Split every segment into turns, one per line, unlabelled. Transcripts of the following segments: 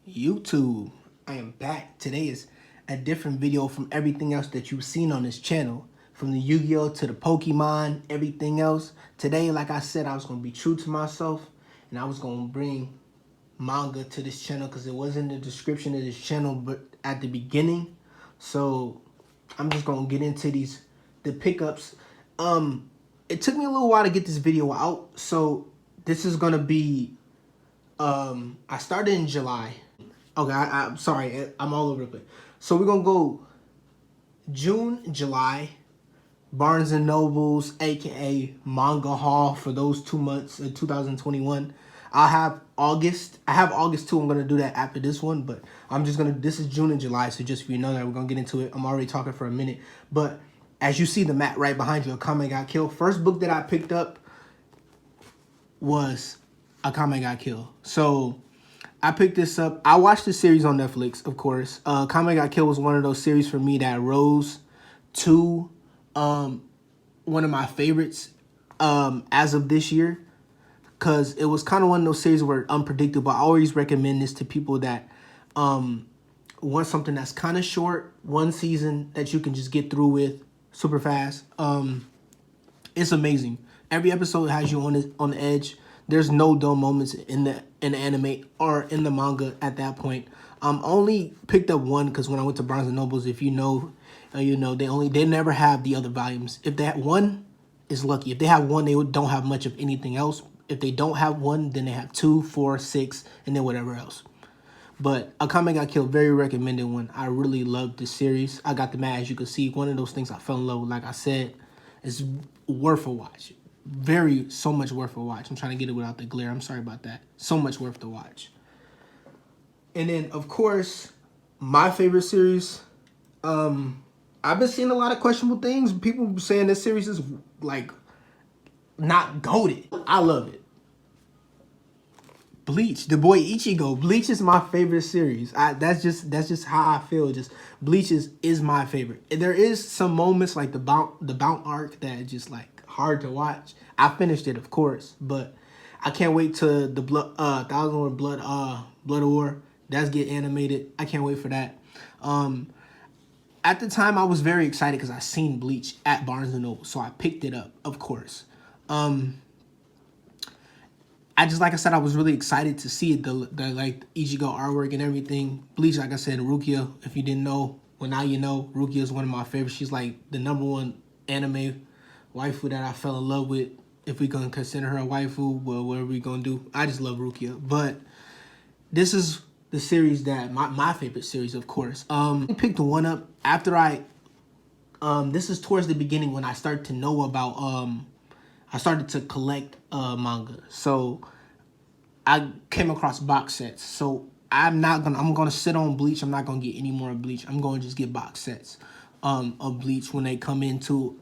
YouTube, I am back. Today is a different video from everything else that you've seen on this channel. From the Yu-Gi-Oh to the Pokemon, everything else. Today, like I said, I was going to be true to myself. And I was going to bring manga to this channel because it was in the description of this channel but at the beginning. So I'm just going to get into the pickups. It took me a little while to get this video out. So this is going to be, I started in July. Okay, I'm sorry, I'm all over the place. So we're going to go June, July, Barnes & Nobles, a.k.a. Manga Haul for those 2 months in 2021. I'll have August. I have August too. I'm going to do that after this one. But I'm just going to, this is June and July. So just for you know that we're going to get into it. I'm already talking for a minute. But as you see the mat right behind you, Akame Got Killed. First book that I picked up was Akame Got Killed. So I picked this up. I watched the series on Netflix, of course. Akame Got Killed was one of those series for me that rose to one of my favorites as of this year, because it was kind of one of those series where unpredictable. I always recommend this to people that want something that's kind of short, one season that you can just get through with super fast. It's amazing. Every episode has you on the edge. There's no dull moments in the anime or in the manga at that point. Only picked up one because when I went to Barnes & Nobles, if you know, you know, they never have the other volumes. If they have one, is lucky. If they have one, they don't have much of anything else. If they don't have one, then they have 2, 4, 6, and then whatever else. But Akame Got Killed, very recommended one. I really loved this series. I got the mat, as you can see. One of those things I fell in love with. Like I said, it's worth a watch. So much worth a watch. I'm trying to get it without the glare. I'm sorry about that. So much worth to watch. And then, of course, my favorite series. I've been seeing a lot of questionable things. People saying this series is like not goated. I love it. Bleach, the boy Ichigo. Bleach is my favorite series. That's just how I feel. Just Bleach is my favorite. There is some moments like the Bount arc that is just like hard to watch. I finished it, of course, but I can't wait to the Thousand War Blood War. That's get animated. I can't wait for that. At the time, I was very excited because I seen Bleach at Barnes & Noble, so I picked it up, of course. Like I said, I was really excited to see it, the like Ichigo artwork and everything. Bleach, like I said, Yugioh, if you didn't know, well, now you know. Yugioh is one of my favorites. She's like the #1 anime waifu that I fell in love with. If we gonna consider her a waifu, well, what are we gonna do? I just love Yugioh. But this is the series that my favorite series, of course. I picked one up after this is towards the beginning when I started to know about I started to collect manga. So I came across box sets. So I'm gonna sit on Bleach. I'm not gonna get any more of Bleach. I'm gonna just get box sets of Bleach when they come into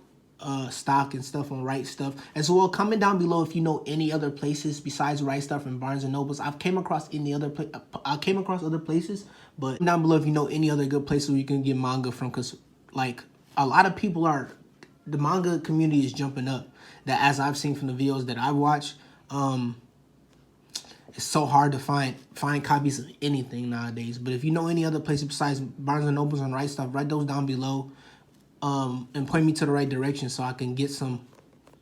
stock and stuff on Right Stuff. As well, comment down below if you know any other places besides Right Stuff and Barnes & Nobles. I came across other places, but down below if you know any other good places where you can get manga from, because like a lot of people the manga community is jumping up. That as I've seen from the videos that I watch, it's so hard to find copies of anything nowadays. But if you know any other places besides Barnes & Nobles and Right Stuff, write those down below. And point me to the right direction so I can get some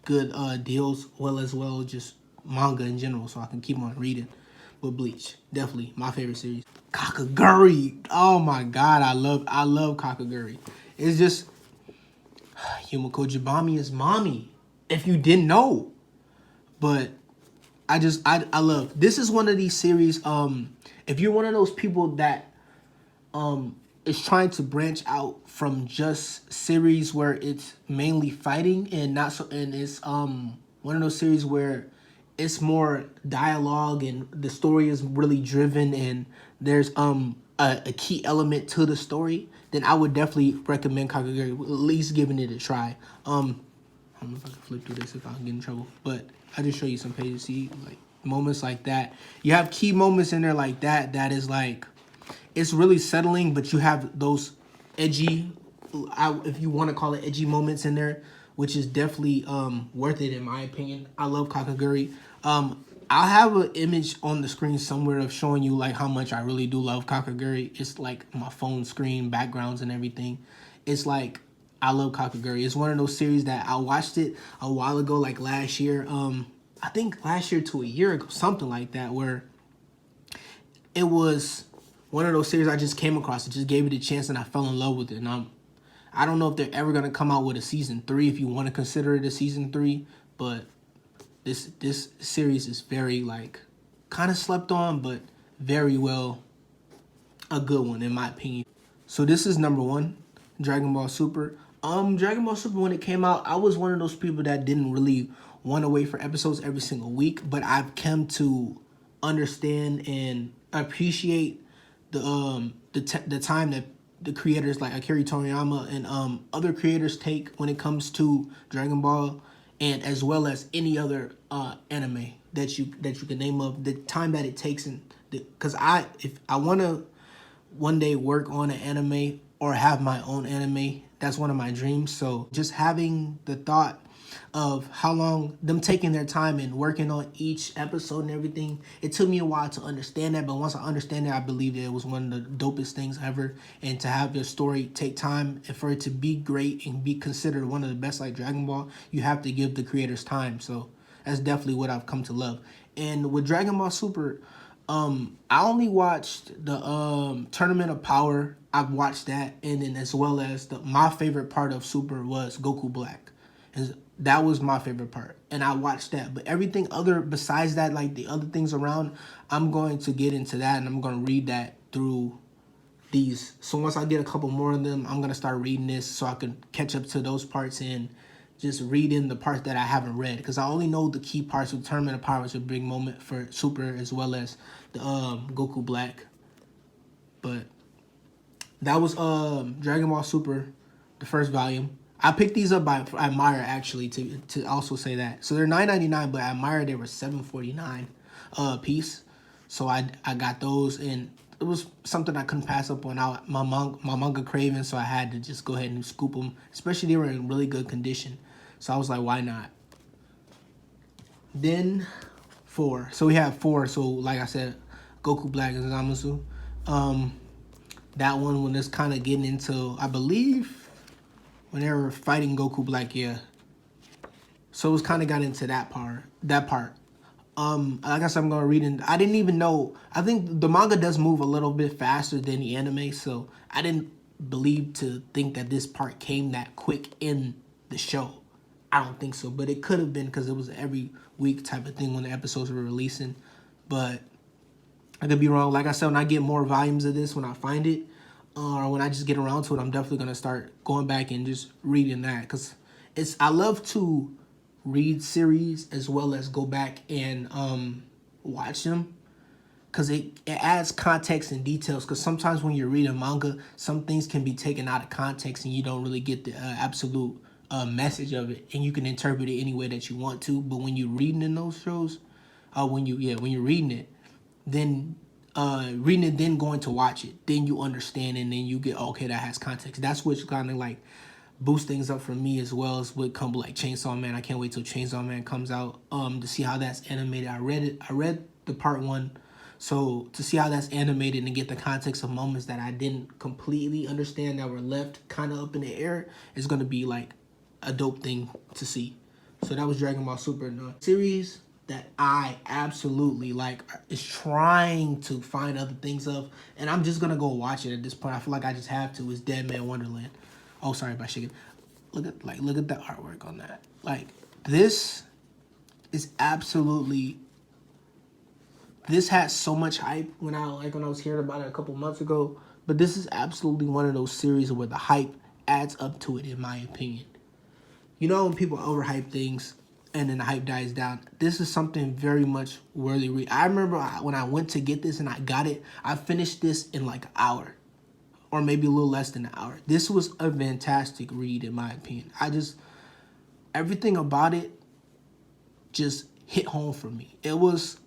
good deals, as well just manga in general, so I can keep on reading. But Bleach, definitely my favorite series. Kakaguri, oh my god, I love Kakaguri. It's just Yumiko Jibami is mommy, if you didn't know. But I love, this is one of these series. If you're one of those people that is trying to branch out from just series where it's mainly fighting and it's one of those series where it's more dialogue and the story is really driven and there's a key element to the story, then I would definitely recommend Kakaguri, at least giving it a try. I don't know if I can flip through this if I can get in trouble, but I just show you some pages. See, like moments like that. You have key moments in there like that is like, it's really settling, but you have those edgy, if you want to call it edgy moments in there, which is definitely worth it in my opinion. I love Kakaguri. I'll have an image on the screen somewhere of showing you like how much I really do love kakaguri. It's like my phone screen backgrounds and everything. It's like I love kakaguri. It's one of those series that I watched it a while ago, like last year. I think last year to a year ago, something like that, where it was one of those series I just came across. It just gave it a chance and I fell in love with it. And I don't know if they're ever gonna come out with a season 3, if you want to consider it a season 3, but this series is very like kind of slept on, but very well a good one in my opinion. So this is number 1, Dragon Ball Super. Dragon Ball Super, when it came out, I was one of those people that didn't really want to wait for episodes every single week, but I've come to understand and appreciate the time that the creators like Akira Toriyama and other creators take when it comes to Dragon Ball, and as well as any other anime that you can name of, the time that it takes. And because if I want to one day work on an anime or have my own anime, that's one of my dreams. So just having the thought of how long them taking their time and working on each episode and everything, it took me a while to understand that, but once I understand it, I believe that it was one of the dopest things ever. And to have your story take time and for it to be great and be considered one of the best like Dragon Ball, you have to give the creators time. So that's definitely what I've come to love. And with Dragon Ball Super, I only watched the Tournament of Power. I've watched that, and then as well as my favorite part of Super was Goku Black. And that was my favorite part, and I watched that. But everything other besides that, like the other things around, I'm going to get into that, and I'm going to read that through these. So once I get a couple more of them, I'm going to start reading this so I can catch up to those parts and just read in the parts that I haven't read, because I only know the key parts of Tournament of Power, which is a big moment for Super, as well as the Goku Black. But that was Dragon Ball Super, the first volume. I picked these up by Manga actually to also say that. So they're $9.99, but at Manga they were $7.49 a piece. So I got those, and it was something I couldn't pass up on my manga craving, so I had to just go ahead and scoop them. Especially they were in really good condition. So I was like, why not? Then 4. So we have 4. So like I said, Goku Black and Zamasu. That one when it's kind of getting into, I believe, when they were fighting Goku Black, yeah. So it was kind of got into that part. Like I said, I'm gonna read it. I didn't even know. I think the manga does move a little bit faster than the anime, so I didn't think that this part came that quick in the show. I don't think so, but it could have been because it was every week type of thing when the episodes were releasing. But I could be wrong. Like I said, when I get more volumes of this, when I find it, or when I just get around to it, I'm definitely gonna start going back and just reading that, because I love to read series as well as go back and watch them, because it adds context and details. Because sometimes when you're reading manga, some things can be taken out of context and you don't really get the absolute message of it, and you can interpret it any way that you want to. But when you're reading in those shows, when you're reading it, then then going to watch it, then you understand, and then you get, okay, that has context. That's what's kind of like boost things up for me, as well as with come like Chainsaw Man. I can't wait till Chainsaw Man comes out to see how that's animated. I read the part 1, so to see how that's animated and get the context of moments that I didn't completely understand that were left kind of up in the air is going to be like a dope thing to see. So that was Dragon Ball Super. The series that I absolutely like is trying to find other things of, and I'm just gonna go watch it at this point. I feel like I just have to. Is Dead Man Wonderland. Oh, sorry about shaking. Look at the artwork on that. Like, this is absolutely. This had so much hype when I was hearing about it a couple months ago. But this is absolutely one of those series where the hype adds up to it, in my opinion. You know when people overhype things and then the hype dies down? This is something very much worthy read. I remember when I went to get this and I got it, I finished this in like an hour. Or maybe a little less than an hour. This was a fantastic read, in my opinion. Everything about it just hit home for me. It was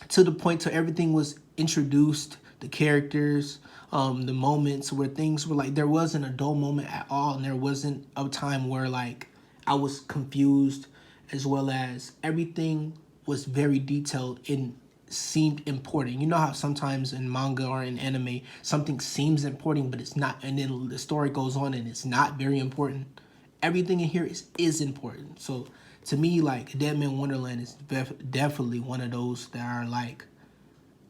to the point to everything was introduced, the characters, the moments where things were like, there wasn't a dull moment at all, and there wasn't a time where like I was confused, as well as everything was very detailed and seemed important. You know how sometimes in manga or in anime something seems important but it's not, and then the story goes on and it's not very important. Everything in here is important. So to me, like, Dead Man Wonderland is definitely one of those that are like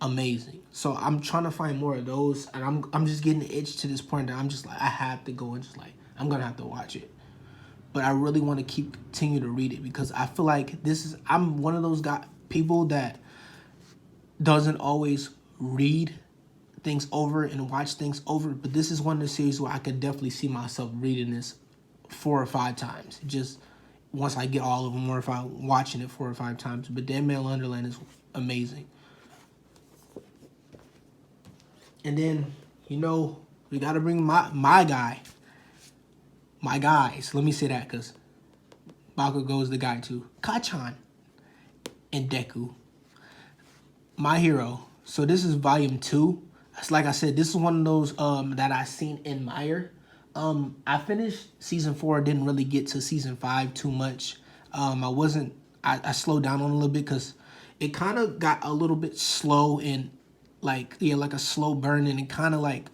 amazing. So I'm trying to find more of those, and I'm just getting the itch to this point that I'm just like, I have to go and just like, I'm gonna have to watch it. But I really want to continue to read it because I feel like I'm one of those people that doesn't always read things over and watch things over, but this is one of the series where I could definitely see myself reading this 4 or 5 times. Just once I get all of them, or if I'm watching it 4 or 5 times. But Dead Man Wonderland is amazing. And then, we got to bring my guys. Let me say that because Bakugo is the guy too. Kachan and Deku. My Hero. So this is volume 2. Like I said, this is one of those that I seen in Meyer. I finished season 4. Didn't really get to season 5 too much. I slowed down on it a little bit because it kind of got a little bit slow and like a slow burn, and it kind of like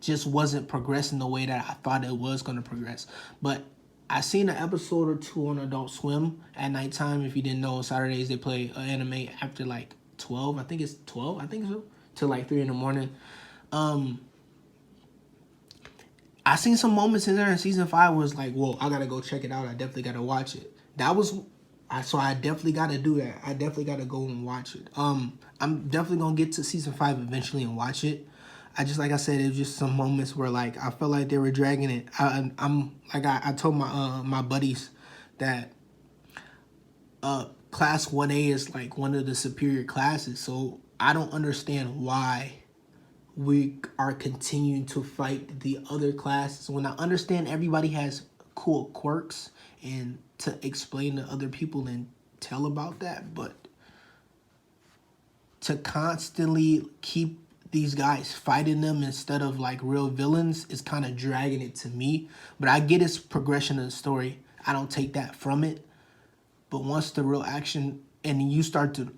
just wasn't progressing the way that I thought it was going to progress. But I seen an episode or 2 on Adult Swim at nighttime. If you didn't know, on Saturdays they play anime after like 12. I think it's 12. I think so. Till like 3 in the morning. I seen some moments in there in season 5 was like, whoa, I gotta go check it out. I definitely gotta watch it. So I definitely gotta do that. I definitely gotta go and watch it. I'm definitely gonna get to season 5 eventually and watch it. Like I said, it was just some moments where like I felt like they were dragging it. I told my buddies that class 1A is like one of the superior classes, so I don't understand why we are continuing to fight the other classes when I understand everybody has cool quirks and to explain to other people and tell about that, but to constantly keep these guys fighting them instead of like real villains is kind of dragging it to me. But I get its progression of the story. I don't take that from it. But once the real action and you start to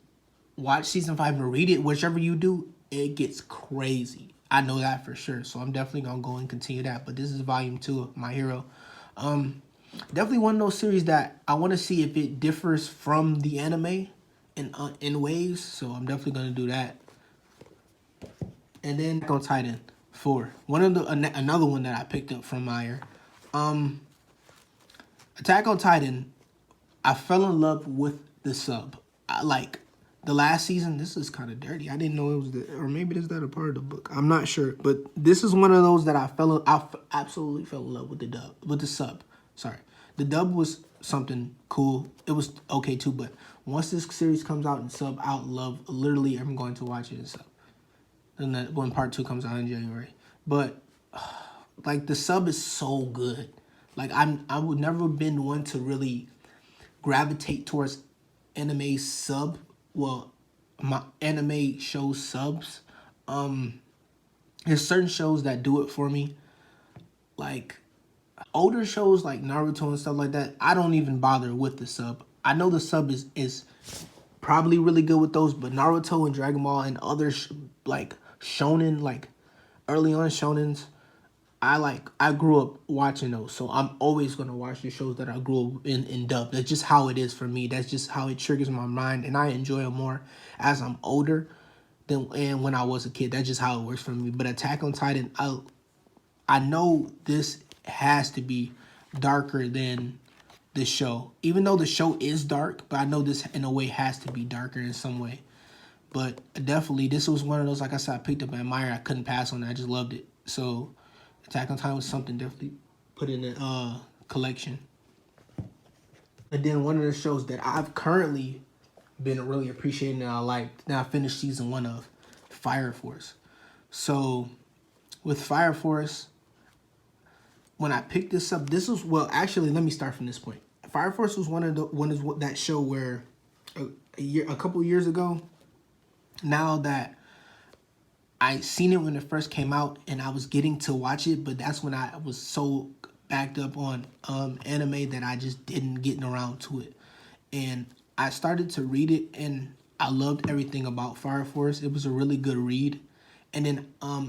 watch season 5 and read it, whichever you do, it gets crazy. I know that for sure. So I'm definitely going to go and continue that. But this is volume 2 of My Hero. Definitely one of those series that I want to see if it differs from the anime in ways. So I'm definitely going to do that. And then Attack on Titan 4. Another one that I picked up from Meyer. Attack on Titan, I fell in love with the sub. I like the last season. This is kind of dirty. I didn't know it was or maybe is that a part of the book? I'm not sure, but this is one of those that I absolutely fell in love with the sub. Sorry, the dub was something cool. It was okay too, but once this series comes out in sub, literally I'm going to watch it in sub. And that when part 2 comes out in January, but like the sub is so good. Like I would never been one to really gravitate towards anime sub. Well, my anime show subs. There's certain shows that do it for me. Like older shows like Naruto and stuff like that, I don't even bother with the sub. I know the sub is probably really good with those, but Naruto and Dragon Ball and other like shonen, like early on shonens, I grew up watching those, so I'm always gonna watch the shows that I grew up in dub. That's just how it is for me. That's just how it triggers my mind, and I enjoy it more as I'm older and when I was a kid. That's just how it works for me. But Attack on Titan, I know this has to be darker than the show, even though the show is dark. But I know this in a way has to be darker in some way. But definitely, this was one of those, like I said, I picked up at Meyer. I couldn't pass on it. I just loved it. So Attack on Titan was something definitely put in the collection. And then one of the shows that I've currently been really appreciating that I liked, now I finished season 1 of Fire Force. So with Fire Force, when I picked this up, actually, let me start from this point. Fire Force was that show where a couple years ago, now that I seen it when it first came out and I was getting to watch it, but that's when I was so backed up on anime that I just didn't get around to it. And I started to read it and I loved everything about Fire Force. It was a really good read. And then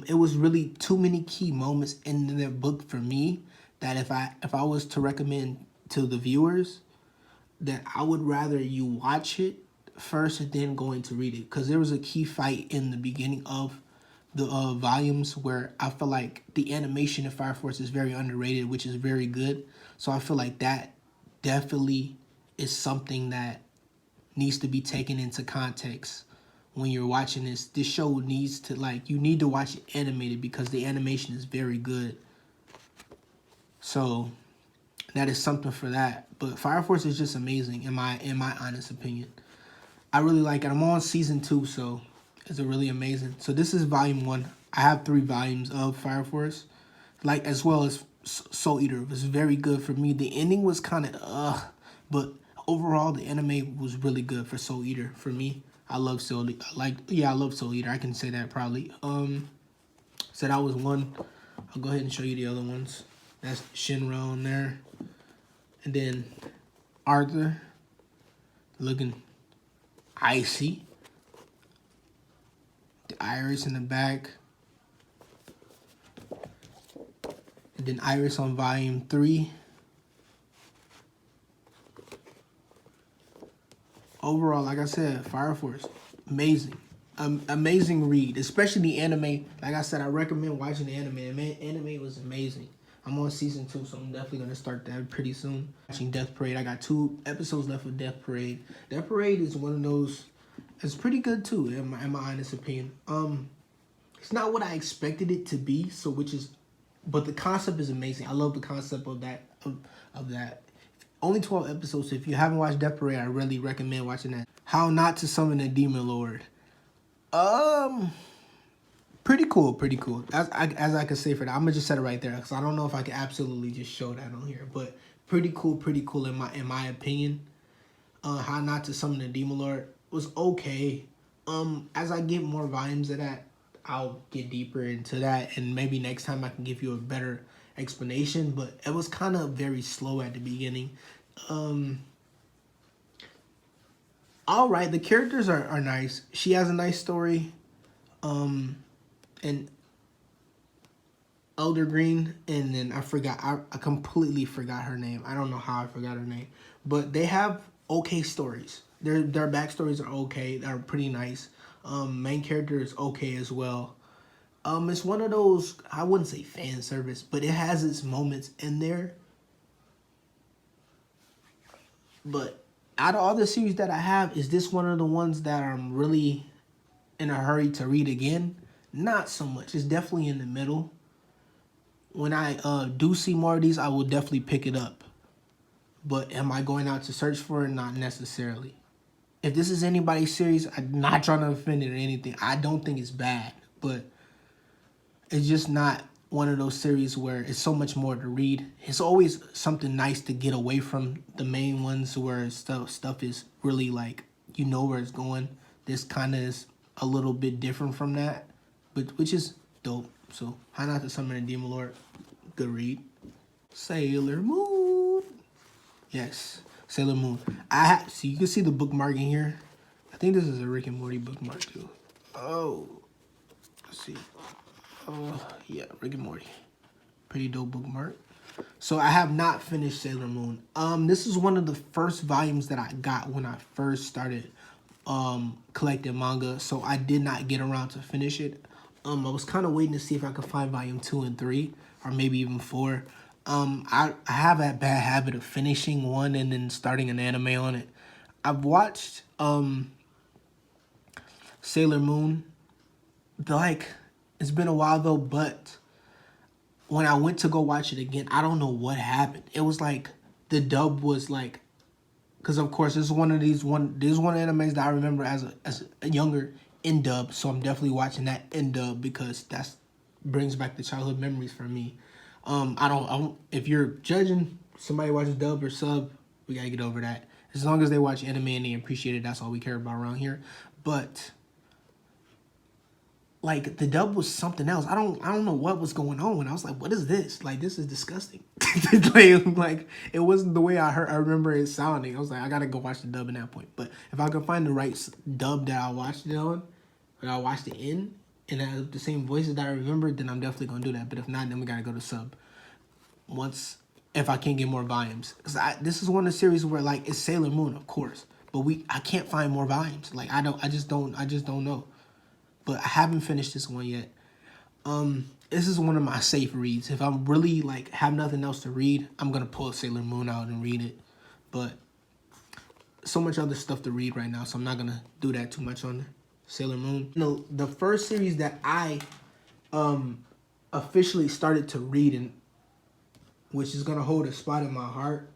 it was really too many key moments in the book for me that if I was to recommend to the viewers, that I would rather you watch it first and then go in to read it, because there was a key fight in the beginning of the volumes where I feel like the animation in Fire Force is very underrated, which is very good. So I feel like that definitely is something that needs to be taken into context when you're watching this. This show needs to, like, you need to watch it animated because the animation is very good. So that is something for that. But Fire Force is just amazing in my honest opinion. I really like it. I'm on season 2, so it's a really amazing. So this is volume 1. I have 3 volumes of Fire Force, like, as well as Soul Eater. It was very good for me. The ending was kind of but overall the anime was really good for Soul Eater for me. I love Soul Eater. I love Soul Eater. I can say that proudly. So that was one. I'll go ahead and show you the other ones. That's Shinra on there. And then Arthur looking icy. The Iris in the back. And then Iris on volume 3. Overall, like I said, Fire Force, amazing. Amazing read, especially the anime. Like I said, I recommend watching the anime. The anime was amazing. I'm on season 2, so I'm definitely gonna start that pretty soon. Watching Death Parade. I got 2 episodes left of Death Parade. Death Parade is one of those. It's pretty good too, in my honest opinion. It's not what I expected it to be, but the concept is amazing. I love the concept of that. Of that. Only 12 episodes, so if you haven't watched Death Parade, I really recommend watching that. How Not to Summon a Demon Lord. Pretty cool. As I can say for that. I'm gonna just set it right there, because I don't know if I can absolutely just show that on here. But pretty cool in my opinion. How Not to Summon a Demon Lord was okay. As I get more volumes of that, I'll get deeper into that, and maybe next time I can give you a better explanation. But it was kind of very slow at the beginning. All right, the characters are nice. She has a nice story. And Elder Green, and then I completely forgot her name. I don't know how I forgot her name, but they have okay stories. Their backstories are okay. They're pretty nice. Main character is okay as well. It's one of those, I wouldn't say fan service, but it has its moments in there. But out of all the series that I have, is this one of the ones that I'm really in a hurry to read again? Not so much. It's definitely in the middle. When I do see more of these, I will definitely pick it up. But am I going out to search for it? Not necessarily. If this is anybody's series, I'm not trying to offend it or anything. I don't think it's bad, but it's just not one of those series where it's so much more to read. It's always something nice to get away from the main ones where stuff is really, like, you know where it's going. This kind of is a little bit different from that, but which is dope. So, How Not to Summon a Demon Lord, good read. Sailor Moon. Yes, Sailor Moon. So you can see the bookmark in here. I think this is a Rick and Morty bookmark too. Oh, let's see. Oh, yeah, Rick and Morty. Pretty dope bookmark. So I have not finished Sailor Moon. This is one of the first volumes that I got when I first started collecting manga. So I did not get around to finish it. I was kind of waiting to see if I could find volume 2 and 3, or maybe even 4. I have that bad habit of finishing one and then starting an anime on it. I've watched Sailor Moon. Like, it's been a while though, but when I went to go watch it again, I don't know what happened. It was like the dub was like, because of course this is one of the animes that I remember as a younger in dub, so I'm definitely watching that in dub because that's brings back the childhood memories for me. I don't if you're judging somebody watches dub or sub, we gotta get over that. As long as they watch anime and they appreciate it, that's all we care about around here. But like the dub was something else. I don't know what was going on. I was like, what is this? Like, this is disgusting. like it wasn't the way I remember it sounding. I was like, I gotta go watch the dub at that point. But if I can find the right dub that I watched it on, or I watched it in, and have the same voices that I remember, then I'm definitely gonna do that. But if not, then we gotta go to sub. If I can't get more volumes, because this is one of the series where like it's Sailor Moon, of course, but I can't find more volumes. Like I just don't know. But I haven't finished this one yet. This is one of my safe reads. If I'm really like have nothing else to read, I'm gonna pull Sailor Moon out and read it. But so much other stuff to read right now, so I'm not gonna do that too much on Sailor Moon. The first series that I officially started to read, and which is gonna hold a spot in my heart,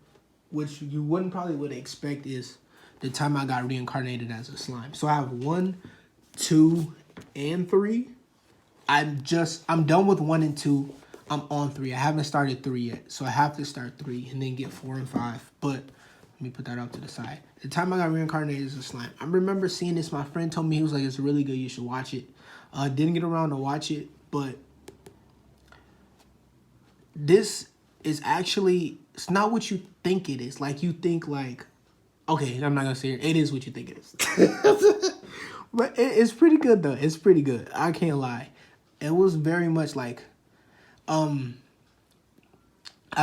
which you probably would expect, is The Time I Got Reincarnated as a Slime. So I have 1, 2, and 3. I'm done with 1 and 2. I'm on 3. I haven't started 3 yet, so I have to start 3 and then get 4 and 5. But let me put that out to the side. The Time I Got Reincarnated as a Slime. I remember seeing this. My friend told me, he was like, it's really good. You should watch it. Didn't get around to watch it, but this is actually, it's not what you think it is. Like, you think like, okay, I'm not gonna say it. It is what you think it is. But it's pretty good though. It's pretty good. I can't lie. It was very much like, I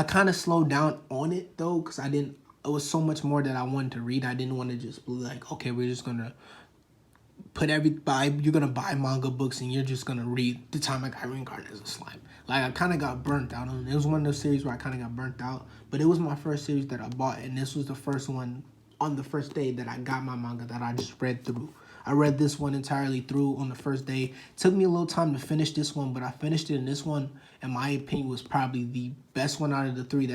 kind of slowed down on it though, because it was so much more that I wanted to read. I didn't want to just be like, okay, we're just gonna you're gonna buy manga books and you're just gonna read The Time I Got Reincarnated as a Slime. Like, I kind of got burnt out on it. It was one of those series where I kind of got burnt out, but it was my first series that I bought, and this was the first one on the first day that I got my manga that I just read through. I read this one entirely through on the first day. It took me a little time to finish this one, but I finished it, and this one, in my opinion, was probably the best one out of the 3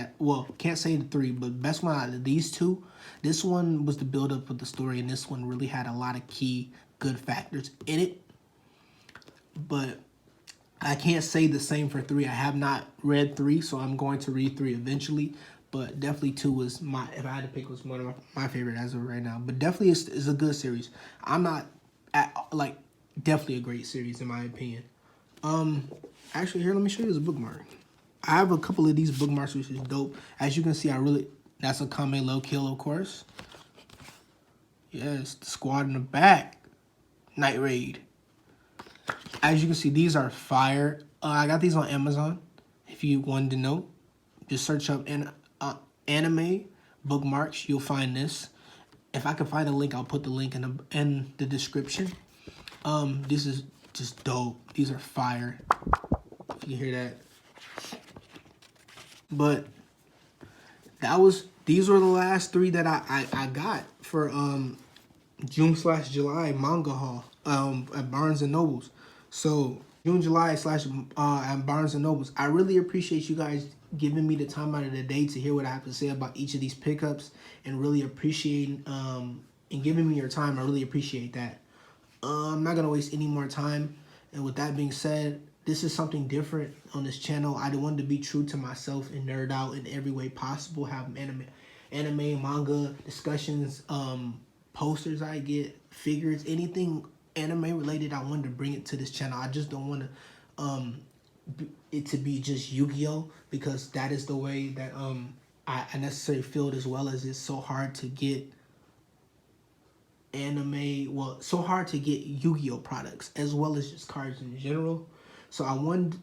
can't say the 3, but best one out of these 2. This one was the build-up of the story, and this one really had a lot of key good factors in it. But I can't say the same for 3. I have not read 3, so I'm going to read 3 eventually. But definitely 2 was if I had to pick, was one of my favorite as of right now. But definitely is a good series. I'm not definitely a great series in my opinion. Actually, here, let me show you this bookmark. I have a couple of these bookmarks, which is dope. As you can see, that's a Kame Low Kill, of course. Yes, the squad in the back. Night Raid. As you can see, these are fire. I got these on Amazon. If you wanted to know, just search up anime bookmarks. You'll find this. If I can find a link, I'll put the link in the description. This is just dope. These are fire. If you hear that. But these were the last 3 that I got for June/July manga haul at Barnes and Nobles. So June, July / at Barnes and Nobles. I really appreciate you guys giving me the time out of the day to hear what I have to say about each of these pickups, and really appreciating and giving me your time. I really appreciate that. I'm not gonna waste any more time. And with that being said, this is something different on this channel. I wanted to be true to myself and nerd out in every way possible. Have anime, manga discussions, posters I get, figures, anything anime related. I wanted to bring it to this channel. I just don't want to it to be just Yu-Gi-Oh, because that is the way that I necessarily feel it, as well as it's so hard to get so hard to get Yu-Gi-Oh products as well as just cards in general. So I wanted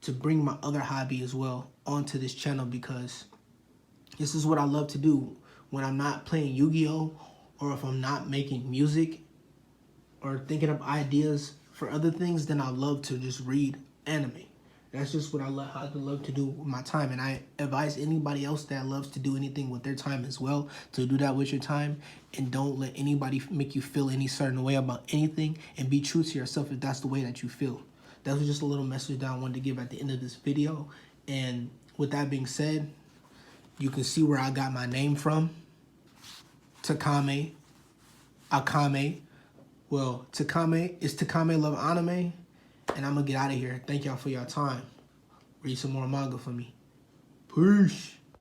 to bring my other hobby as well onto this channel, because this is what I love to do when I'm not playing Yu-Gi-Oh, or if I'm not making music or thinking of ideas for other things. Then I love to just read anime. That's just what I love to do with my time. And I advise anybody else that loves to do anything with their time as well to do that with your time. And don't let anybody make you feel any certain way about anything. And be true to yourself if that's the way that you feel. That was just a little message that I wanted to give at the end of this video. And with that being said, you can see where I got my name from. Takame. Akame. Well, Takame is Takame Love Anime. And I'm going to get out of here. Thank y'all for your time. Read some more manga for me. Peace.